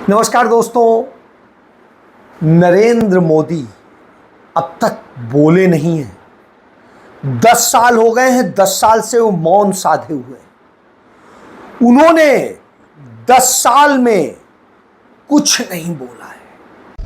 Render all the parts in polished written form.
नमस्कार दोस्तों, नरेंद्र मोदी अब तक बोले नहीं हैं। 10 साल हो गए हैं, 10 साल से वो मौन साधे हुए हैं। उन्होंने 10 साल में कुछ नहीं बोला है।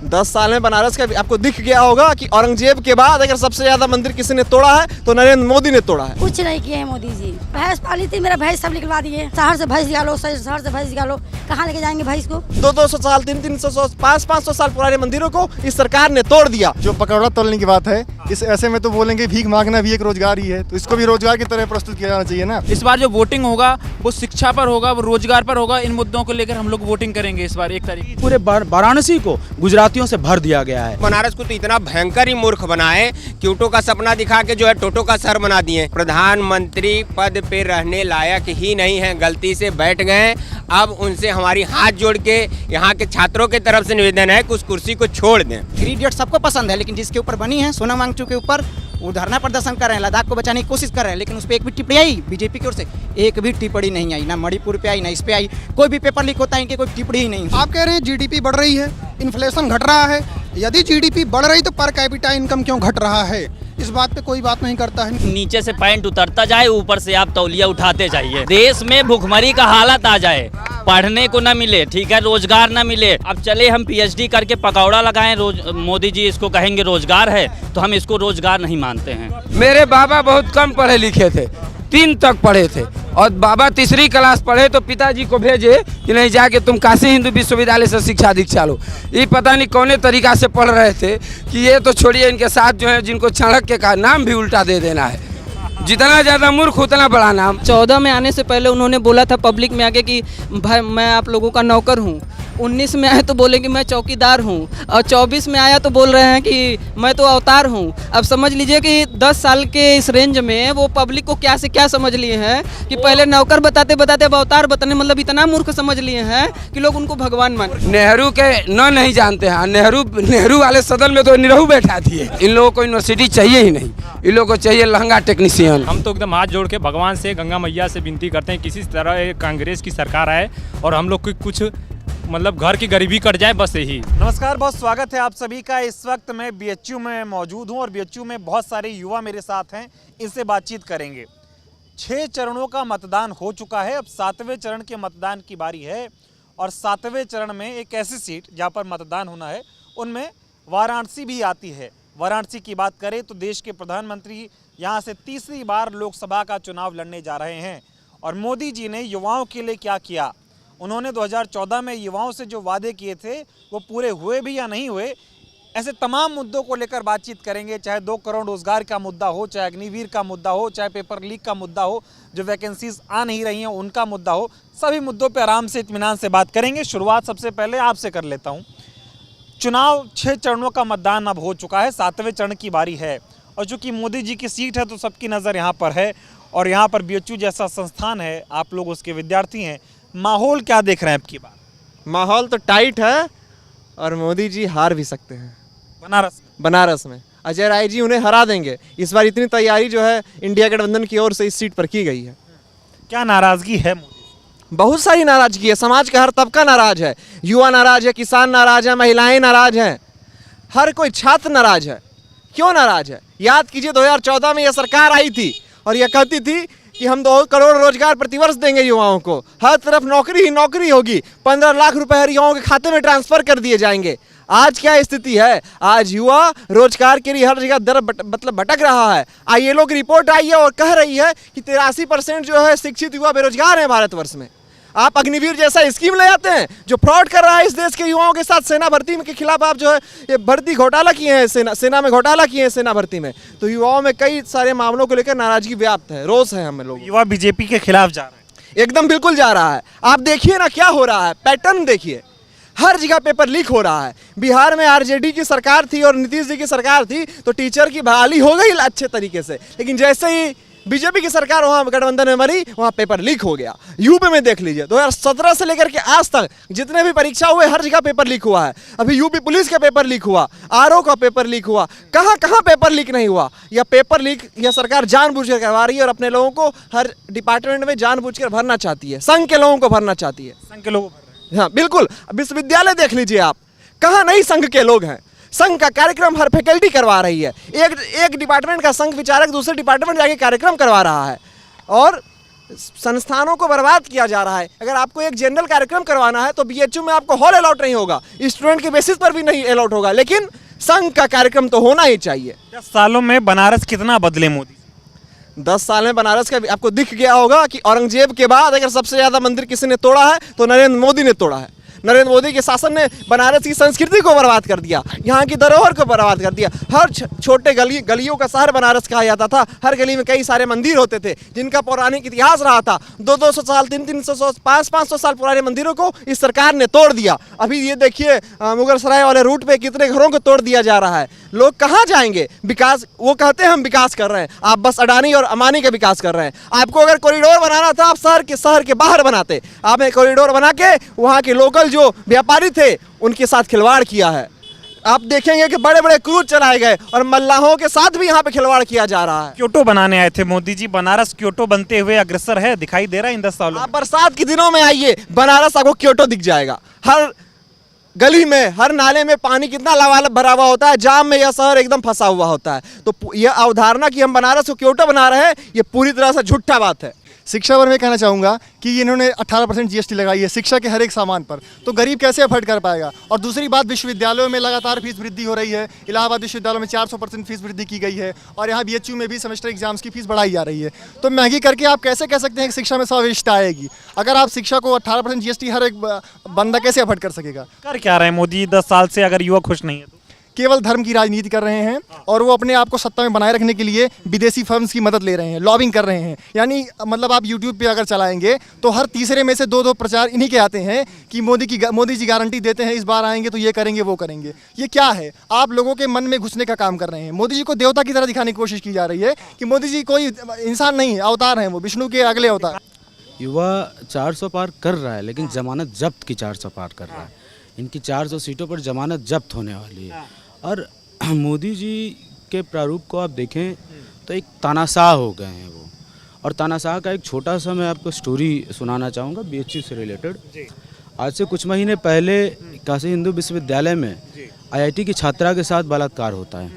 10 साल में बनारस का आपको दिख गया होगा कि औरंगजेब के बाद अगर सबसे ज्यादा मंदिर किसी ने तोड़ा है तो नरेंद्र मोदी ने तोड़ा है। कुछ नहीं किए हैं मोदी जी। भैंस पाली थी, मेरा भैंस सब निकलवा दिए। शहर से भैंस निकालो, शहर से भैंस निकालो, कहाँ लेके जाएंगे भैंस को? 200 साल 300 500 साल पुराने मंदिरों को इस सरकार ने तोड़ दिया। जो पकौड़ा तोड़ने की बात है, इस ऐसे में तो बोलेंगे भीख मांगना भी एक रोजगार ही है, तो इसको भी रोजगार की तरह प्रस्तुत किया जाना चाहिए ना। इस बार जो वोटिंग होगा वो शिक्षा पर होगा, वो रोजगार पर होगा। इन मुद्दों को लेकर हम लोग वोटिंग करेंगे इस बार 1 तारीख। पूरे वाराणसी को गुजरातियों से भर दिया गया है। बनारस को तो इतना भयंकर ही मूर्ख बनाए कि ऊँटों का सपना दिखा के जो है टोटो का सर बना दिए। प्रधानमंत्री पद पे रहने लायक ही नहीं है, गलती से बैठ गए। अब उनसे हमारी हाथ जोड़ के यहाँ के छात्रों के तरफ से निवेदन है कि उस कुर्सी को छोड़ दें। 3 इडियट सबको पसंद है, लेकिन जिसके ऊपर बनी है सोना मांगचू के ऊपर वो धरना प्रदर्शन कर रहे हैं, लद्दाख को बचाने की कोशिश कर रहे हैं, लेकिन उस पर एक भी टिप्पणी आई बीजेपी की ओर से? एक भी टिप्पणी नहीं आई, ना मणिपुर पे आई, ना इस पे आई। कोई भी पेपर लीक होता है, इनकी कोई टिप्पणी ही नहीं। आप कह रहे हैं जीडीपी बढ़ रही है, इन्फ्लेशन घट रहा है। यदि जीडीपी बढ़ रही तो पर कैपिटा इनकम क्यों घट रहा है? इस बात पे कोई बात नहीं करता है। नीचे से पैंट उतरता जाए, ऊपर से आप तौलिया उठाते जाइए। देश में भुखमरी का हालत आ जाए, पढ़ने को न मिले, ठीक है, रोजगार न मिले। अब चले हम पीएचडी करके पकौड़ा लगाएं, मोदी जी इसको कहेंगे रोजगार है, तो हम इसको रोजगार नहीं मानते हैं। मेरे बाबा बहुत कम पढ़े लिखे थे, 3 तक पढ़े थे, और बाबा 3री क्लास पढ़े तो पिताजी को भेजे कि नहीं जाके तुम काशी हिंदू विश्वविद्यालय से शिक्षा दीक्षा लो। ये पता नहीं कौने तरीका से पढ़ रहे थे कि ये तो छोड़िए, इनके साथ जो है जिनको चाणक्य का नाम भी उल्टा दे देना है। जितना ज़्यादा मूर्ख उतना बड़ा नाम। 14 में आने से पहले उन्होंने बोला था पब्लिक में आके कि भाई मैं आप लोगों का नौकर हूँ। 19 में आए तो बोले कि मैं चौकीदार हूँ, और 24 में आया तो बोल रहे हैं कि मैं तो अवतार हूँ। अब समझ लीजिए कि 10 साल के इस रेंज में वो पब्लिक को क्या से क्या समझ लिए हैं कि पहले नौकर बताते बताते अब अवतार बताने, मतलब इतना मूर्ख समझ लिए हैं कि लोग उनको भगवान मान। नेहरू के नहीं जानते हैं। नेहरू वाले सदन में तो निरहू बैठा दिए। इन लोगों को यूनिवर्सिटी चाहिए ही नहीं, इन लोगों को चाहिए लहंगा टेक्नीशियन। हम तो एकदम हाथ जोड़ के भगवान से, गंगा मैया से विनती करते हैं किसी तरह कांग्रेस की सरकार आए और हम लोग की कुछ मतलब घर की गरीबी कट जाए, बस यही। नमस्कार, बहुत स्वागत है आप सभी का। इस वक्त मैं बीएचयू में मौजूद हूं और बीएचयू में बहुत सारे युवा मेरे साथ हैं, इनसे बातचीत करेंगे। 6 चरणों का मतदान हो चुका है, अब 7वें चरण के मतदान की बारी है। और 7वें चरण में एक ऐसी सीट जहां पर मतदान होना है, उनमें वाराणसी भी आती है। वाराणसी की बात करें तो देश के प्रधानमंत्री यहाँ से 3री बार लोकसभा का चुनाव लड़ने जा रहे हैं। और मोदी जी ने युवाओं के लिए क्या किया, उन्होंने 2014 में युवाओं से जो वादे किए थे वो पूरे हुए भी या नहीं हुए, ऐसे तमाम मुद्दों को लेकर बातचीत करेंगे। चाहे 2 करोड़ रोजगार का मुद्दा हो, चाहे अग्निवीर का मुद्दा हो, चाहे पेपर लीक का मुद्दा हो, जो वैकेंसीज आ नहीं रही हैं उनका मुद्दा हो, सभी मुद्दों पर आराम से इत्मीनान से बात करेंगे। शुरुआत सबसे पहले आपसे कर लेता हूँ। चुनाव 6 चरणों का मतदान अब हो चुका है, 7वें चरण की बारी है। और चूँकि मोदी जी की सीट है तो सबकी नज़र यहाँ पर है, और यहाँ पर बीएचयू जैसा संस्थान है, आप लोग उसके विद्यार्थी हैं। माहौल क्या देख रहे हैं आपकी बात? माहौल तो टाइट है और मोदी जी हार भी सकते हैं। बनारस में अजय राय जी उन्हें हरा देंगे। इस बार इतनी तैयारी जो है इंडिया गठबंधन की ओर से इस सीट पर की गई है। क्या नाराजगी है मोदी? बहुत सारी नाराजगी है, समाज का हर तबका नाराज है। युवा नाराज है, किसान नाराज है, महिलाएं नाराज हैं, हर कोई छात्र नाराज है। क्यों नाराज है? याद कीजिए 2014 में यह सरकार आई थी और यह कहती थी कि हम 2 करोड़ रोजगार प्रतिवर्ष देंगे युवाओं को, हर तरफ नौकरी ही नौकरी होगी, 15 लाख रुपए हर युवाओं के खाते में ट्रांसफर कर दिए जाएंगे। आज क्या स्थिति है? आज युवा रोजगार के लिए हर जगह भटक रहा है। ILO की रिपोर्ट आई है और कह रही है कि 83% जो है शिक्षित युवा बेरोजगार हैं भारतवर्ष में। आप अग्निवीर जैसा स्कीम ले आते हैं जो फ्रॉड कर रहा है इस देश के युवाओं के साथ। सेना भर्ती के खिलाफ आप जो है ये भर्ती घोटाला किए हैं, सेना में घोटाला किए हैं, सेना भर्ती में। तो युवाओं में कई सारे मामलों को लेकर नाराजगी व्याप्त है, रोष है हम लोग। युवा बीजेपी के खिलाफ जा रहे हैं? एकदम बिल्कुल जा रहा है। आप देखिए ना क्या हो रहा है, पैटर्न देखिए, हर जगह पेपर लीक हो रहा है। बिहार में आरजेडी की सरकार थी और नीतीश जी की सरकार थी तो टीचर की बहाली हो गई अच्छे तरीके से, लेकिन जैसे ही बीजेपी की सरकार वहाँ गठबंधन में मरी, वहाँ पेपर लीक हो गया। यूपी में देख लीजिए 2017 से लेकर के आज तक जितने भी परीक्षा हुए हर जगह पेपर लीक हुआ है। अभी यूपी पुलिस का पेपर लीक हुआ, आरओ का पेपर लीक हुआ, कहाँ कहाँ पेपर लीक नहीं हुआ। यह पेपर लीक यह सरकार जानबूझकर करवा रही है और अपने लोगों को हर डिपार्टमेंट में जानबूझकर भरना चाहती है, संघ के लोगों को भरना चाहती है। संघ के लोग हाँ बिल्कुल, विश्वविद्यालय देख लीजिए आप, कहाँ नहीं संघ के लोग हैं। संघ का कार्यक्रम हर फैकल्टी करवा रही है। एक डिपार्टमेंट का संघ विचारक दूसरे डिपार्टमेंट जाके कार्यक्रम करवा रहा है और संस्थानों को बर्बाद किया जा रहा है। अगर आपको एक जनरल कार्यक्रम करवाना है तो बीएचयू में आपको हॉल अलॉट नहीं होगा, स्टूडेंट के बेसिस पर भी नहीं अलॉट होगा, लेकिन संघ का कार्यक्रम तो होना ही चाहिए। 10 सालों में बनारस कितना बदले मोदी? 10 साल में बनारस का आपको दिख गया होगा कि औरंगजेब के बाद अगर सबसे ज़्यादा मंदिर किसी ने तोड़ा है तो नरेंद्र मोदी ने तोड़ा है। नरेंद्र मोदी के शासन ने बनारस की संस्कृति को बर्बाद कर दिया, यहाँ की धरोहर को बर्बाद कर दिया। हर छोटे गलियों का शहर बनारस कहा जाता था। हर गली में कई सारे मंदिर होते थे जिनका पौराणिक इतिहास रहा था। 200-200 साल, 300-300, 500-500 साल पुराने मंदिरों को इस सरकार ने तोड़ दिया। अभी ये देखिए मुगल सराय वाले रूट पे कितने घरों को तोड़ दिया जा रहा है। लोग कहाँ जाएंगे? विकास, वो कहते हैं हम विकास कर रहे हैं, आप बस अडानी और अमानी का विकास कर रहे हैं। आपको अगर कॉरिडोर बनाना था आप शहर के बाहर बनाते। आपने कॉरिडोर बना के वहाँ के लोकल जो व्यापारी थे उनके साथ खिलवाड़ किया है। आप देखेंगे कि बड़े बड़े क्रूज चलाए गए और मल्लाहों के साथ भी यहाँ पे खिलवाड़ किया जा रहा है। क्योटो बनाने आए थे मोदी जी, बनारस क्योटो बनते हुए अग्रसर है, दिखाई दे रहा है इन 10 सालों में। आप बरसात के दिनों में आइए, बनारस आपको क्योटो दिख जाएगा। हर गली में, हर नाले में पानी कितना लबालब भरा हुआ होता है, जाम में यह शहर एकदम फंसा हुआ होता है। तो यह अवधारणा कि हम बनारस को क्योटो बना रहे हैं, ये पूरी तरह से झूठा बात है। शिक्षा पर मैं कहना चाहूँगा कि इन्होंने 18% जीएसटी लगाई है शिक्षा के हर एक सामान पर, तो गरीब कैसे अफोर्ड कर पाएगा। और दूसरी बात, विश्वविद्यालयों में लगातार फीस वृद्धि हो रही है। इलाहाबाद विश्वविद्यालय में 400% फीस वृद्धि की गई है और यहाँ बीएचयू में भी सेमेस्टर एग्जाम्स की फीस बढ़ाई जा रही है। तो महंगी करके आप कैसे कह सकते हैं कि शिक्षा में समावेशिता आएगी? अगर आप शिक्षा को 18% जीएसटी हर एक बंदा कैसे अफोर्ड कर सकेगा? कर क्या रहे हैं मोदी 10 साल से, अगर युवा खुश नहीं है तो? केवल धर्म की राजनीति कर रहे हैं और वो अपने आप को सत्ता में बनाए रखने के लिए विदेशी फर्म्स की मदद ले रहे हैं, लॉबिंग कर रहे हैं। यानी मतलब आप यूट्यूब पे अगर चलाएंगे तो हर तीसरे में से 2 प्रचार इन्हीं के आते हैं कि मोदी जी गारंटी देते हैं इस बार आएंगे तो ये करेंगे वो करेंगे। ये क्या है? आप लोगों के मन में घुसने का काम कर रहे हैं। मोदी जी को देवता की तरह दिखाने की कोशिश की जा रही है कि मोदी जी कोई इंसान नहीं है, अवतार हैं, वो विष्णु के अगले अवतार। युवा 400 पार कर रहा है लेकिन जमानत जब्त की 400 पार कर रहा है। इनकी 400 सीटों पर जमानत जब्त होने वाली है। और मोदी जी के प्रारूप को आप देखें तो एक तानाशाह हो गए हैं वो। और तानाशाह का एक छोटा सा मैं आपको स्टोरी सुनाना चाहूँगा बीएचयू से रिलेटेड। आज से कुछ महीने पहले काशी हिंदू विश्वविद्यालय में आईआईटी की छात्रा के साथ बलात्कार होता है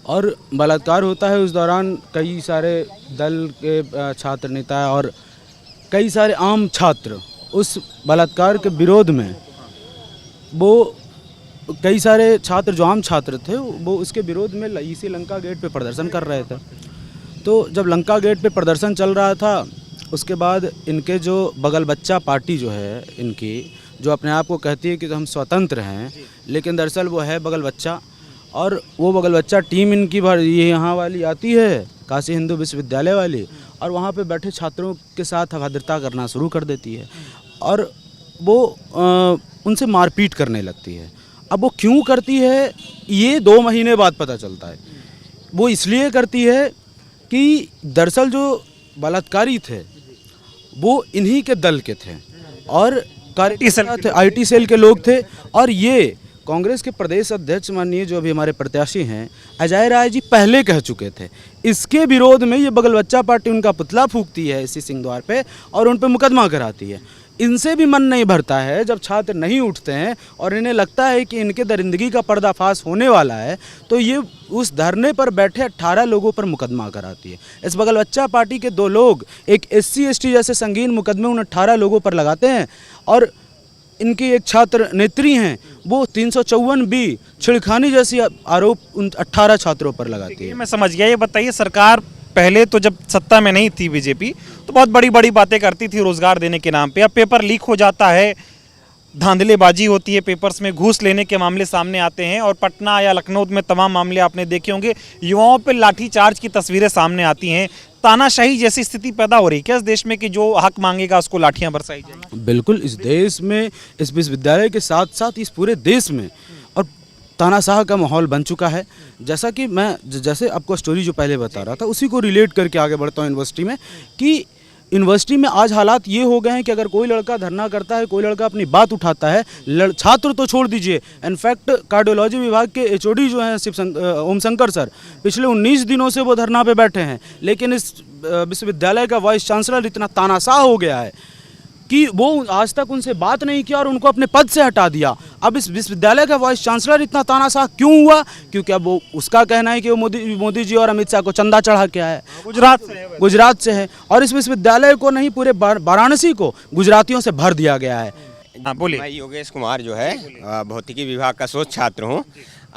और बलात्कार होता है। उस दौरान कई सारे दल के छात्र नेता और कई सारे आम छात्र उस बलात्कार के विरोध में, वो कई सारे छात्र जो आम छात्र थे वो उसके विरोध में इसी लंका गेट पे प्रदर्शन कर रहे थे। तो जब लंका गेट पे प्रदर्शन चल रहा था उसके बाद इनके जो बगल बच्चा पार्टी जो है इनकी, जो अपने आप को कहती है कि हम स्वतंत्र हैं, लेकिन दरअसल वो है बगल बच्चा। और वो बगल बच्चा टीम इनकी ये यहाँ वाली आती है, काशी हिंदू विश्वविद्यालय वाली, और वहाँ पे बैठे छात्रों के साथ अभद्रता करना शुरू कर देती है और वो उनसे मारपीट करने लगती है। अब वो क्यों करती है ये 2 महीने बाद पता चलता है। वो इसलिए करती है कि दरअसल जो बलात्कारी थे वो इन्हीं के दल के थे और आईटी सेल के लोग थे। और ये कांग्रेस के प्रदेश अध्यक्ष माननीय जो अभी हमारे प्रत्याशी हैं अजय राय जी पहले कह चुके थे। इसके विरोध में ये बगल बच्चा पार्टी उनका पुतला फूंकती है इसी सिंहद्वार पे और उन पे मुकदमा कराती है। इनसे भी मन नहीं भरता है जब छात्र नहीं उठते हैं और इन्हें लगता है कि इनके दरिंदगी का पर्दाफाश होने वाला है तो ये उस धरने पर बैठे 18 लोगों पर मुकदमा कराती है। इस बगल बच्चा पार्टी के 2 लोग एक SC ST जैसे संगीन मुकदमे उन 18 लोगों पर लगाते हैं और इनकी एक छात्र नेत्री हैं वो 354B छिड़खानी जैसी आरोप उन 18 छात्रों पर लगाती है। मैं समझ गया। ये बताइए, सरकार पहले तो जब सत्ता में नहीं थी बीजेपी तो बहुत बड़ी बड़ी बातें करती थी रोजगार देने के नाम पे। अब पेपर लीक हो जाता है, धांधलेबाजी होती है, पेपर्स में घूस लेने के मामले सामने आते हैं और पटना या लखनऊ में तमाम मामले आपने देखे होंगे, युवाओं पे लाठीचार्ज की तस्वीरें सामने आती हैं। तानाशाही जैसी स्थिति पैदा हो रही है क्या इस देश में कि जो हक मांगेगा उसको लाठियां बरसाई जाएंगी? बिल्कुल, इस देश में, इस विश्वविद्यालय के साथ साथ इस पूरे देश में और तानाशाह का माहौल बन चुका है। जैसा कि मैं जैसे आपको स्टोरी जो पहले बता रहा था उसी को रिलेट करके आगे बढ़ता हूँ यूनिवर्सिटी में कि यूनिवर्सिटी में आज हालात ये हो गए हैं कि अगर कोई लड़का धरना करता है, कोई लड़का अपनी बात उठाता है, छात्र तो छोड़ दीजिए, इनफैक्ट कार्डियोलॉजी विभाग के HOD जो हैं ओम शंकर सर, पिछले 19 दिनों से वो धरना पे बैठे हैं। लेकिन इस विश्वविद्यालय का वाइस चांसलर इतना तानाशाह हो गया है कि वो आज तक उनसे बात नहीं किया और उनको अपने पद से हटा दिया। अब इस विश्वविद्यालय का वाइस चांसलर इतना तानाशाह क्यों हुआ? क्योंकि अब वो उसका कहना है कि वो मोदी जी और अमित शाह को चंदा चढ़ा के आया है। गुजरात से है और इस विश्वविद्यालय को नहीं, पूरे वाराणसी को गुजरातियों से भर दिया गया है। बोलिए। मैं योगेश कुमार जो है भौतिकी विभाग का शोध छात्र हूँ।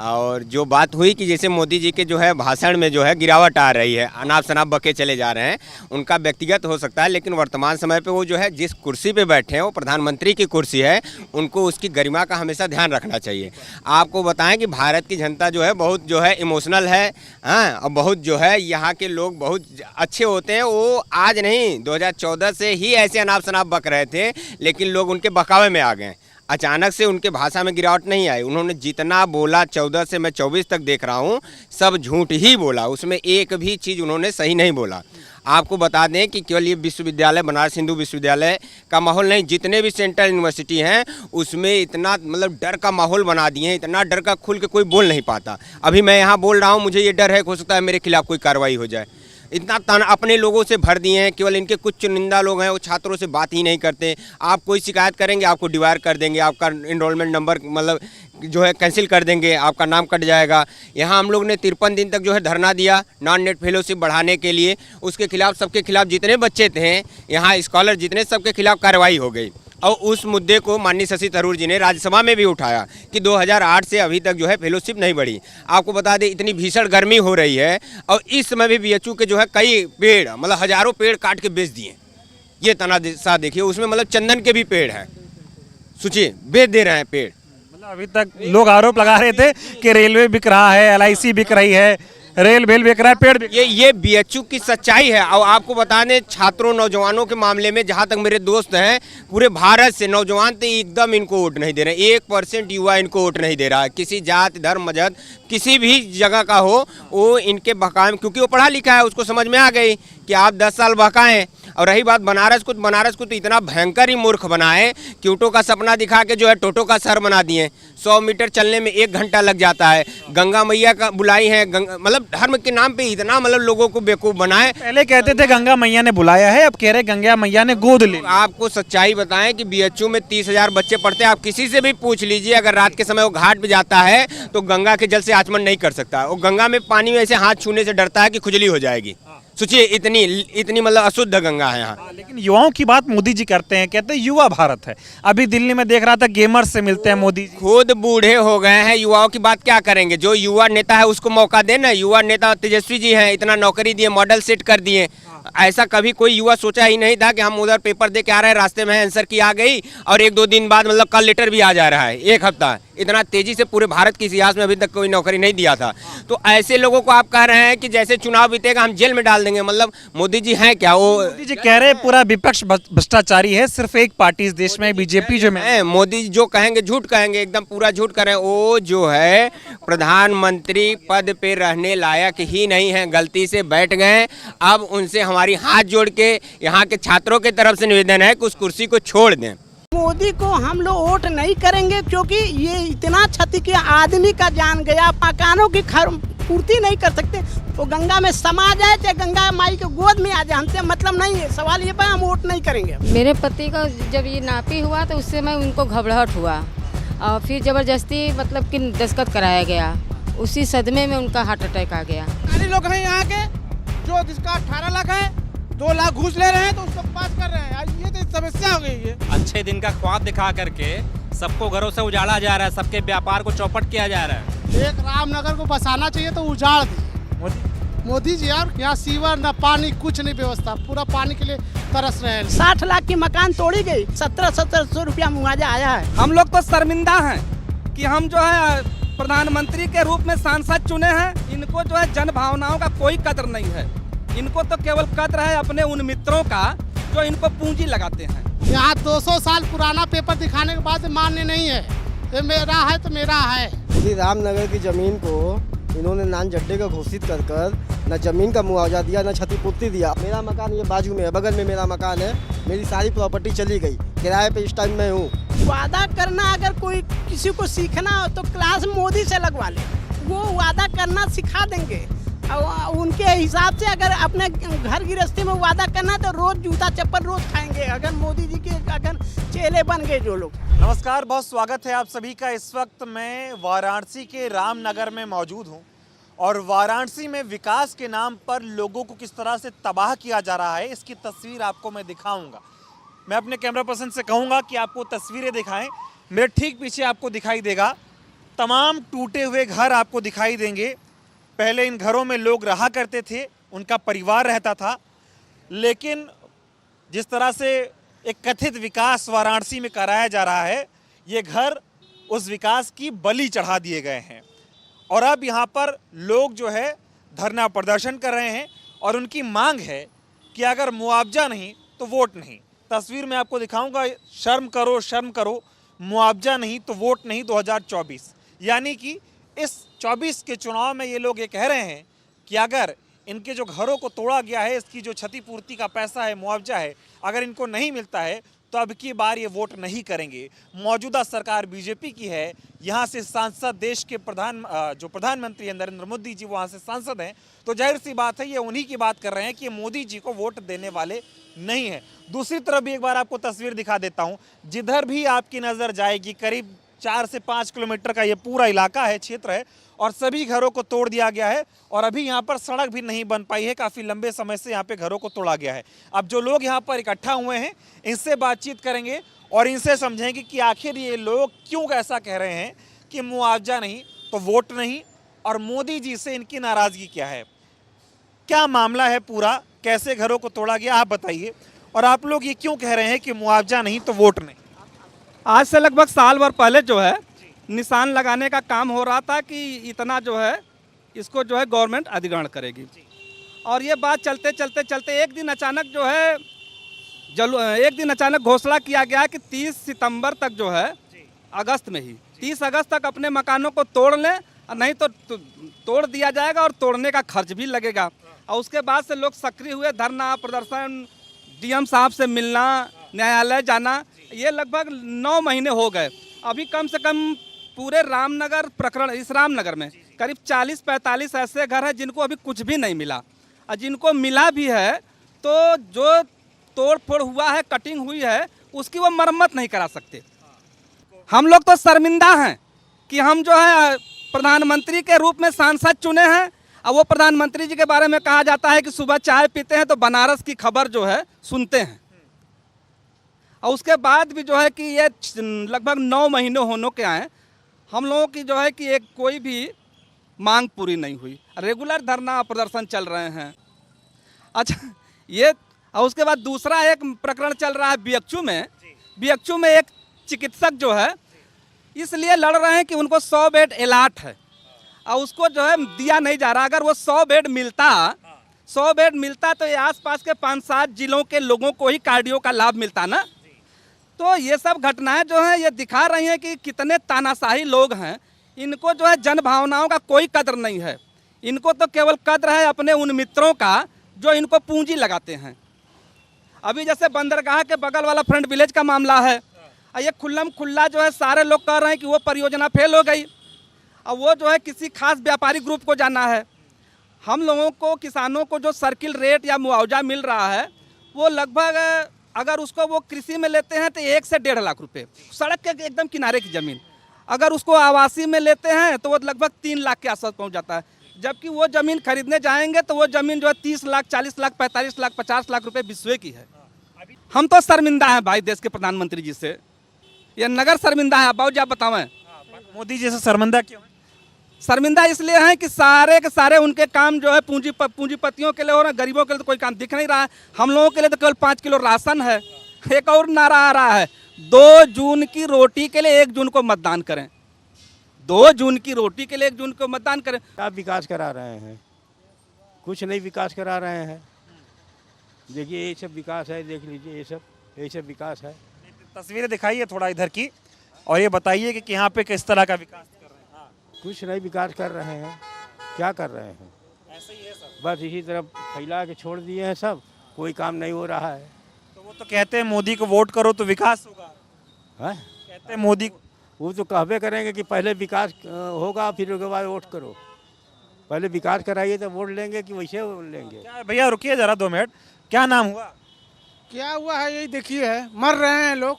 और जो बात हुई कि जैसे मोदी जी के जो है भाषण में जो है गिरावट आ रही है, अनाप शनाप बके चले जा रहे हैं, उनका व्यक्तिगत हो सकता है, लेकिन वर्तमान समय पे वो जो है जिस कुर्सी पे बैठे हैं वो प्रधानमंत्री की कुर्सी है, उनको उसकी गरिमा का हमेशा ध्यान रखना चाहिए। आपको बताएं कि भारत की जनता जो है बहुत जो है इमोशनल है, हाँ, और बहुत जो है यहाँ के लोग बहुत अच्छे होते हैं। वो आज नहीं 2014 से ही ऐसे अनाप शनाप बक रहे थे, लेकिन लोग उनके बहकावे में आ गए। अचानक से उनके भाषा में गिरावट नहीं आई। उन्होंने जितना बोला 14 से मैं 24 तक देख रहा हूँ, सब झूठ ही बोला, उसमें एक भी चीज़ उन्होंने सही नहीं बोला। आपको बता दें कि केवल ये विश्वविद्यालय बनारस हिंदू विश्वविद्यालय का माहौल नहीं, जितने भी सेंट्रल यूनिवर्सिटी हैं उसमें इतना मतलब डर का माहौल बना दिए हैं, इतना डर का खुल के कोई बोल नहीं पाता। अभी मैं यहाँ बोल रहा हूँ, मुझे ये डर है हो सकता है मेरे खिलाफ कोई कार्रवाई हो जाए। इतना तन अपने लोगों से भर दिए हैं, केवल इनके कुछ चुनिंदा लोग हैं वो छात्रों से बात ही नहीं करते। आप कोई शिकायत करेंगे आपको डिवायर कर देंगे, आपका इनरोलमेंट नंबर मतलब जो है कैंसिल कर देंगे, आपका नाम कट जाएगा। यहाँ हम लोग ने 53 दिन तक जो है धरना दिया नॉन नेट फेलोशिप बढ़ाने के लिए। उसके खिलाफ सबके खिलाफ जितने बच्चे थे यहाँ स्कॉलर जितने, सबके खिलाफ कार्रवाई हो गई। और उस मुद्दे को माननीय शशि थरूर जी ने राज्यसभा में भी उठाया कि 2008 से अभी तक जो है फेलोशिप नहीं बढ़ी। आपको बता दें इतनी भीषण गर्मी हो रही है और इस समय भी बीएचयू के जो है कई पेड़ मतलब हजारों पेड़ काट के बेच दिए। ये तनाशाह देखिए, उसमें मतलब चंदन के भी पेड़ हैं, सोचिए बेच दे रहे हैं पेड़। मतलब अभी तक लोग आरोप लगा रहे थे कि रेलवे बिक रहा है, LIC बिक रही है, रेल बेल बिक रहा है, पेड़ बिक। ये बीएचयू की सच्चाई है। और आपको बता दें छात्रों नौजवानों के मामले में जहाँ तक मेरे दोस्त हैं पूरे भारत से नौजवान तो एकदम इनको वोट नहीं दे रहे। 1% युवा इनको वोट नहीं दे रहा है, किसी जात धर्म मजहब किसी भी जगह का हो वो इनके बहकावे, क्योंकि वो पढ़ा लिखा है, उसको समझ में आ गई कि आप 10 साल बहकाएं। और रही बात बनारस को तो इतना भयंकर ही मूर्ख बनाए, क्यूटो का सपना दिखा के जो है टोटो का शहर बना दिए। 100 मीटर चलने में 1 घंटा लग जाता है। गंगा मैया का बुलाई है, मतलब धर्म के नाम पे इतना मतलब लोगों को बेवकूफ़ बनाए। पहले कहते थे गंगा मैया ने बुलाया है, अब कह रहे गंगा मैया ने गोद ली। आपको सच्चाई बताएं कि बीएचयू में 30,000 बच्चे पढ़ते हैं। आप किसी से भी पूछ लीजिए, अगर रात के समय वो घाट पे जाता है तो गंगा के जल से आचमन नहीं कर सकता। वो गंगा में पानी में ऐसे हाथ छूने से डरता है कि खुजली हो जाएगी। सोचिए इतनी मतलब अशुद्ध गंगा है यहाँ। लेकिन युवाओं की बात मोदी जी करते हैं, कहते हैं युवा भारत है। अभी दिल्ली में देख रहा था गेमर्स से मिलते हैं मोदी जी। खुद बूढ़े हो गए हैं, युवाओं की बात क्या करेंगे? जो युवा नेता है उसको मौका देना। युवा नेता तेजस्वी जी हैं, इतना नौकरी दिए, मॉडल सेट कर दिए। ऐसा कभी कोई युवा सोचा ही नहीं था कि हम उधर पेपर दे के आ रहे हैं, रास्ते में आंसर की आ गई और 1-2 दिन बाद मतलब कल लेटर भी आ जा रहा है, 1 हफ्ता। इतना तेजी से पूरे भारत के इतिहास में अभी तक कोई नौकरी नहीं दिया था। तो ऐसे लोगों को आप कह रहे हैं कि जैसे चुनाव बीतेगा हम जेल में डाल देंगे। मतलब मोदी जी हैं क्या? वो मोदी जी कह रहे हैं पूरा विपक्ष भ्रष्टाचारी है, सिर्फ एक पार्टी इस देश में बीजेपी जो में। मोदी जो कहेंगे झूठ कहेंगे, एकदम पूरा झूठ कर रहे हैं। वो जो है प्रधानमंत्री पद पे रहने लायक ही नहीं है, गलती से बैठ गए। अब उनसे हमारी हाथ जोड़ के यहाँ के छात्रों की तरफ से निवेदन है कि उस कुर्सी को छोड़ दें। मोदी को हम लोग वोट नहीं करेंगे क्योंकि ये इतना क्षति किया, आदमी का जान गया, मकानों की पूर्ति नहीं कर सकते। तो गंगा में समा जाए चाहे गंगा माई के गोद में आ जाए, हमसे मतलब नहीं है। सवाल ये पर हम वोट नहीं करेंगे। मेरे पति का जब ये नापी हुआ तो उससे मैं उनको घबराहट हुआ और फिर जबरदस्ती मतलब कि दस्तखत कराया गया। उसी सदमे में उनका हार्ट अटैक आ गया। लोग हैं यहाँ के जो जिसका 18 लाख है 2 लाख घूस ले रहे हैं तो उसको पास कर रहे हैं। ये तो समस्या हो गई है। अच्छे दिन का ख्वाब दिखा करके सबको घरों से उजाड़ा जा रहा है, सबके व्यापार को चौपट किया जा रहा है। एक रामनगर को बसाना चाहिए तो उजाड़ दी मोदी जी। यार यहाँ सीवर न पानी कुछ नहीं व्यवस्था, पूरा पानी के लिए तरस रहे हैं। 60 लाख की मकान तोड़ी गई, 1700 रुपया मुआवजा आया है। हम लोग तो शर्मिंदा हैं कि हम जो है प्रधानमंत्री के रूप में सांसद चुने हैं। इनको जो है जन भावनाओं का कोई कदर नहीं है। इनको तो केवल कदर है अपने उन मित्रों का जो इनको पूंजी लगाते हैं। यहाँ 200 साल पुराना पेपर दिखाने के बाद मान्य नहीं है। ये मेरा है तो मेरा है। यदि रामनगर की जमीन को इन्होंने नान जड्डे का घोषित कर न जमीन का मुआवजा दिया न क्षतिपूर्ति दिया। मेरा मकान ये बाजू में है, बगल में मेरा मकान है, मेरी सारी प्रॉपर्टी चली गई, किराए पे इस टाइम मैं हूँ। वादा करना अगर कोई किसी को सीखना हो तो क्लास मोदी से लगवा ले, वो वादा करना सिखा देंगे। उनके हिसाब से अगर अपने घर गृहस्थी में वादा करना तो रोज जूता चप्पल रोज खाएंगे, अगर मोदी जी के अगर चेले बन गए जो लोग। नमस्कार, बहुत स्वागत है आप सभी का। इस वक्त मैं वाराणसी के रामनगर में मौजूद हूं और वाराणसी में विकास के नाम पर लोगों को किस तरह से तबाह किया जा रहा है इसकी तस्वीर आपको मैं दिखाऊंगा। मैं अपने कैमरा पर्सन से कहूंगा कि आपको तस्वीरें दिखाएं। मेरे ठीक पीछे आपको दिखाई देगा तमाम टूटे हुए घर आपको दिखाई देंगे। पहले इन घरों में लोग रहा करते थे, उनका परिवार रहता था, लेकिन जिस तरह से एक कथित विकास वाराणसी में कराया जा रहा है, ये घर उस विकास की बलि चढ़ा दिए गए हैं। और अब यहाँ पर लोग जो है धरना प्रदर्शन कर रहे हैं और उनकी मांग है कि अगर मुआवजा नहीं तो वोट नहीं। तस्वीर में आपको दिखाऊंगा, शर्म करो शर्म करो, मुआवजा नहीं तो वोट नहीं 2024। यानी कि इस 24 के चुनाव में ये लोग ये कह रहे हैं कि अगर इनके जो घरों को तोड़ा गया है, इसकी जो क्षतिपूर्ति का पैसा है, मुआवजा है, अगर इनको नहीं मिलता है तो अब की बार ये वोट नहीं करेंगे। मौजूदा सरकार बीजेपी की है, यहाँ से सांसद देश के जो प्रधानमंत्री हैं नरेंद्र मोदी जी, वहाँ से सांसद हैं, तो जाहिर सी बात है ये उन्हीं की बात कर रहे हैं कि मोदी जी को वोट देने वाले नहीं है। दूसरी तरफ भी एक बार आपको तस्वीर दिखा देता हूँ। जिधर भी आपकी नज़र जाएगी करीब 4 से 5 किलोमीटर का ये पूरा इलाका है, क्षेत्र है, और सभी घरों को तोड़ दिया गया है और अभी यहाँ पर सड़क भी नहीं बन पाई है। काफ़ी लंबे समय से यहाँ पे घरों को तोड़ा गया है। अब जो लोग यहाँ पर इकट्ठा हुए हैं इनसे बातचीत करेंगे और इनसे समझेंगे कि आखिर ये लोग क्यों ऐसा कह रहे हैं कि मुआवजा नहीं तो वोट नहीं, और मोदी जी से इनकी नाराज़गी क्या है, क्या मामला है पूरा, कैसे घरों को तोड़ा गया, आप बताइए। और आप लोग ये क्यों कह रहे हैं कि मुआवजा नहीं तो वोट नहीं? आज से लगभग साल भर पहले जो है निशान लगाने का काम हो रहा था कि इतना जो है इसको जो है गवर्नमेंट अधिग्रहण करेगी, और ये बात चलते चलते चलते एक दिन अचानक जो है एक दिन अचानक घोषणा किया गया कि 30 सितंबर तक जो है अगस्त में ही 30 अगस्त तक अपने मकानों को तोड़ लें, और नहीं तो तोड़ दिया जाएगा और तोड़ने का खर्च भी लगेगा। और उसके बाद से लोग सक्रिय हुए, धरना प्रदर्शन, डीएम साहब से मिलना, न्यायालय जाना, ये लगभग 9 महीने हो गए। अभी कम से कम पूरे रामनगर प्रकरण, इस रामनगर में करीब 40-45 ऐसे घर हैं जिनको अभी कुछ भी नहीं मिला, और जिनको मिला भी है तो जो तोड़ फोड़ हुआ है, कटिंग हुई है, उसकी वो मरम्मत नहीं करा सकते। हम लोग तो शर्मिंदा हैं कि हम जो है प्रधानमंत्री के रूप में सांसद चुने हैं, और वो प्रधानमंत्री जी के बारे में कहा जाता है कि सुबह चाय पीते हैं तो बनारस की खबर जो है सुनते हैं, और उसके बाद भी जो है कि ये लगभग 9 महीने होने के आए, हम लोगों की जो है कि एक कोई भी मांग पूरी नहीं हुई। रेगुलर धरना प्रदर्शन चल रहे हैं। अच्छा, ये और उसके बाद दूसरा एक प्रकरण चल रहा है बीएचयू में। बीएचयू में एक चिकित्सक जो है इसलिए लड़ रहे हैं कि उनको 100 बेड अलॉट है और उसको जो है दिया नहीं जा रहा। अगर वो 100 बेड मिलता तो ये आसपास के 5-7 जिलों के लोगों को ही कार्डियो का लाभ मिलता ना। तो ये सब घटनाएं जो हैं ये दिखा रही हैं कि कितने तानाशाही लोग हैं। इनको जो है जन भावनाओं का कोई कद्र नहीं है। इनको तो केवल कद्र है अपने उन मित्रों का जो इनको पूंजी लगाते हैं। अभी जैसे बंदरगाह के बगल वाला फ्रंट विलेज का मामला है, ये खुल्लम खुल्ला जो है सारे लोग कह रहे हैं कि वो परियोजना फेल हो गई, और वो जो है किसी खास व्यापारी ग्रुप को जाना है। हम लोगों को, किसानों को जो सर्किल रेट या मुआवजा मिल रहा है वो लगभग, अगर उसको वो कृषि में लेते हैं तो 1 से 1.5 लाख रुपए, सड़क के एकदम किनारे की ज़मीन। अगर उसको आवासीय में लेते हैं तो वो लगभग 3 लाख के आसपास पहुंच जाता है। जबकि वो ज़मीन खरीदने जाएंगे तो वो ज़मीन जो है 30 लाख, 40 लाख, 45 लाख, 50 लाख रुपए विश्व की है। हम तो शर्मिंदा हैं भाई देश के प्रधानमंत्री जी से, ये नगर शर्मिंदा है। बाबू जी आप बतावें, मोदी जी से शर्मिंदा क्यों है? शर्मिंदा इसलिए हैं कि सारे के सारे उनके काम जो है पूंजीपतियों के लिए हो रहे हैं, गरीबों के लिए तो कोई काम दिख नहीं रहा है। हम लोगों के लिए तो केवल 5 किलो राशन है। एक और नारा आ रहा है, 2 जून की रोटी के लिए 1 जून को मतदान करें। 2 जून की रोटी के लिए 1 जून को मतदान करें। क्या विकास करा रहे हैं? कुछ नहीं विकास करा रहे हैं। देखिए ये सब विकास है, देख लीजिए ये सब विकास है। तस्वीरें दिखाइए थोड़ा इधर की और ये बताइए कि यहाँ पे किस तरह का विकास कर रहे हैं। हाँ। कुछ नहीं विकास कर रहे हैं, क्या कर रहे हैं? ऐसे ही है सब, बस इसी तरफ फैला के छोड़ दिए हैं सब, कोई काम नहीं हो रहा है। तो वो तो कहते हैं मोदी को वोट करो तो विकास होगा। है? कहते हैं मोदी, वो तो कहबे करेंगे कि पहले विकास होगा फिर उसके बाद वोट करो। पहले विकास कराइए तो वोट लेंगे कि वैसे लेंगे। भैया रुकिए जरा 2 मिनट, क्या नाम हुआ? क्या हुआ है यही देखिए है, मर रहे हैं लोग।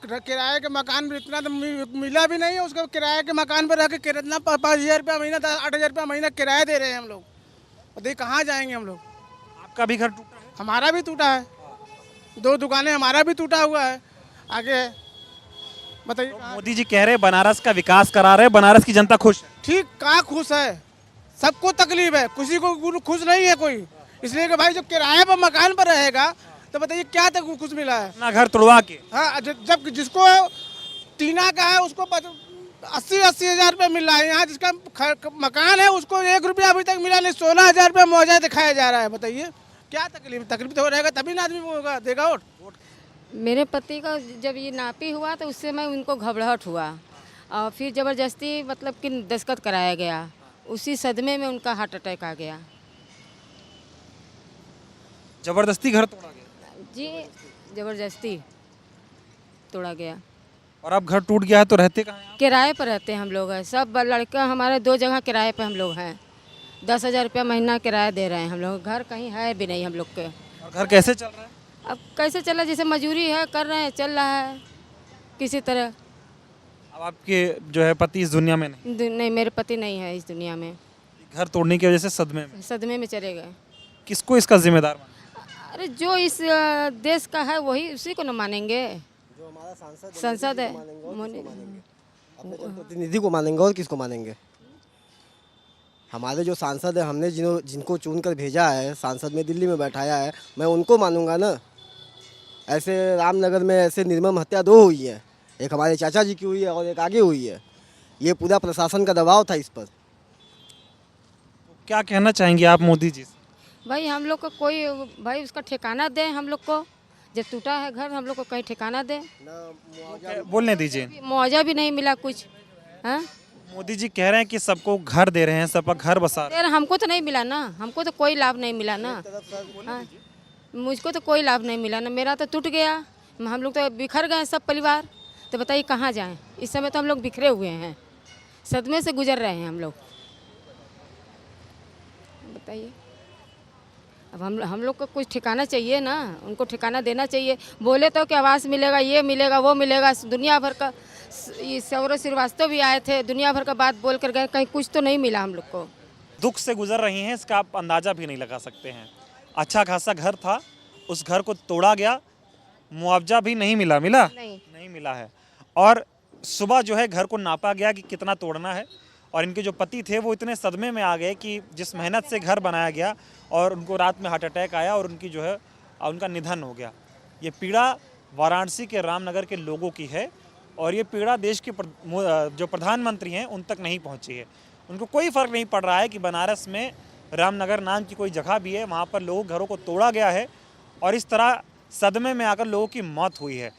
किराए के मकान भी इतना तो मिला भी नहीं है, उसको किराए के मकान पर रह के कितना 5,000 रुपया महीना 8,000 रुपया महीना किराया दे रहे हैं हम लोग। और देखिए कहाँ जाएंगे हम लोग। आपका भी घर टूटा है? हमारा भी टूटा है, 2 दुकानें हमारा भी टूटा हुआ है। आगे बताइए। तो मोदी जी कह रहे हैं बनारस का विकास करा रहे हैं, बनारस की जनता खुश है। ठीक, कहाँ खुश है? सबको तकलीफ है, किसी को खुश नहीं है कोई। इसलिए कि भाई जो किराए पर मकान पर रहेगा तो बताइए क्या तक कुछ मिला है? अपना घर तोड़वा के। हाँ, जब जिसको टीना का है उसको 80 हज़ार रुपये मिल रहा है। यहाँ जिसका मकान है उसको 1 रुपया अभी तक मिला नहीं, 16,000 रुपया मुआवजा दिखाया जा रहा है। बताइए क्या तकलीफ? तकलीफ तो हो रहेगा तभी ना आदमी होगा देगा वोट। मेरे पति का जब ये नापी हुआ तो उससे मैं उनको घबराहट हुआ और फिर ज़बरदस्ती मतलब कि दस्तखत कराया गया, उसी सदमे में उनका हार्ट अटैक आ गया। जबरदस्ती घर तोड़ा गया? जी, ज़बरदस्ती तोड़ा गया। और अब घर टूट गया है तो रहते कहाँ हैं? किराए पर रहते हैं हम लोग हैं, सब लड़का हमारे 2 जगह किराए पे हम लोग हैं। 10,000 रुपया महीना किराया दे रहे हैं हम लोग। घर कहीं है भी नहीं हम लोग के। और घर कैसे चल रहा है? अब कैसे चला, जैसे मजदूरी है कर रहे हैं, चल रहा है किसी तरह। अब आपके जो है पति इस दुनिया में नहीं? नहीं, मेरे पति नहीं है इस दुनिया में। घर तोड़ने की वजह से सदमे में चले गए। किसको इसका जिम्मेदार माने? अरे जो इस देश का है वही, उसी को न मानेंगे। जो हमारा सांसद है, अपने प्रतिनिधि को मानेंगे और किसको मानेंगे? हमारे जो सांसद है, हमने जिनको चुन कर भेजा है, सांसद में दिल्ली में बैठाया है, मैं उनको मानूंगा ना। ऐसे रामनगर में ऐसे निर्मम हत्या 2 हुई है, एक हमारे चाचा जी की हुई है और एक आगे हुई है। ये पूरा प्रशासन का दबाव था इस पर। क्या कहना चाहेंगे आप मोदी जी से? भाई हम लोग को कोई भाई उसका ठिकाना दे, हम लोग को जब टूटा है घर हम लोग को कहीं ठिकाना दे। बोलने दीजिए। मुआवजा भी नहीं मिला कुछ। हाँ, मोदी जी कह रहे हैं कि सबको घर दे रहे हैं, सबका घर बसा रहे हैं। हमको तो नहीं मिला ना, हमको तो कोई लाभ नहीं मिला ना। हाँ, मुझको तो कोई लाभ नहीं मिला ना, मेरा तो टूट गया। हम लोग तो बिखर गए सब परिवार, तो बताइए कहाँ जाएं? इस समय तो हम लोग बिखरे हुए हैं, सदमे से गुजर रहे हैं हम लोग। बताइए अब हम लोग को कुछ ठिकाना चाहिए ना, उनको ठिकाना देना चाहिए। बोले तो कि आवास मिलेगा, ये मिलेगा, वो मिलेगा। दुनिया भर का ये सौरभ श्रीवास्तव भी आए थे, दुनिया भर का बात बोल कर गए, कहीं कुछ तो नहीं मिला हम लोग को। दुख से गुजर रही हैं, इसका आप अंदाज़ा भी नहीं लगा सकते हैं। अच्छा खासा घर था, उस घर को तोड़ा गया, मुआवजा भी नहीं मिला। नहीं मिला है। और सुबह जो है घर को नापा गया कि कितना तोड़ना है, और इनके जो पति थे वो इतने सदमे में आ गए कि जिस मेहनत से घर बनाया गया और उनको रात में हार्ट अटैक आया और उनकी जो है उनका निधन हो गया। ये पीड़ा वाराणसी के रामनगर के लोगों की है और ये पीड़ा देश के जो प्रधानमंत्री हैं उन तक नहीं पहुंची है। उनको कोई फ़र्क नहीं पड़ रहा है कि बनारस में रामनगर नाम की कोई जगह भी है, वहाँ पर लोगों घरों को तोड़ा गया है और इस तरह सदमे में आकर लोगों की मौत हुई है।